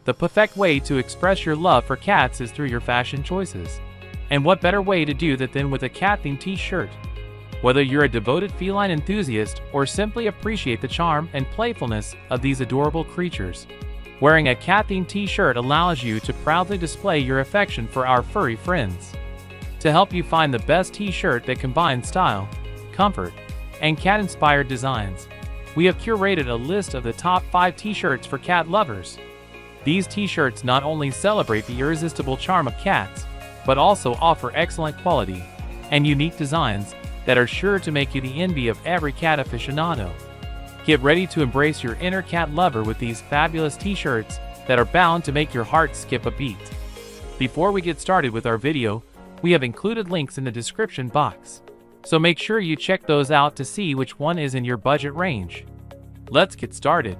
The perfect way to express your love for cats is through your fashion choices. And what better way to do that than with a cat-themed t-shirt? Whether you're a devoted feline enthusiast or simply appreciate the charm and playfulness of these adorable creatures, wearing a cat-themed t-shirt allows you to proudly display your affection for our furry friends. To help you find the best t-shirt that combines style, comfort, and cat-inspired designs, we have curated a list of the top 5 t-shirts for cat lovers. These t-shirts not only celebrate the irresistible charm of cats, but also offer excellent quality and unique designs that are sure to make you the envy of every cat aficionado. Get ready to embrace your inner cat lover with these fabulous t-shirts that are bound to make your heart skip a beat. Before we get started with our video, we have included links in the description box, so make sure you check those out to see which one is in your budget range. Let's get started.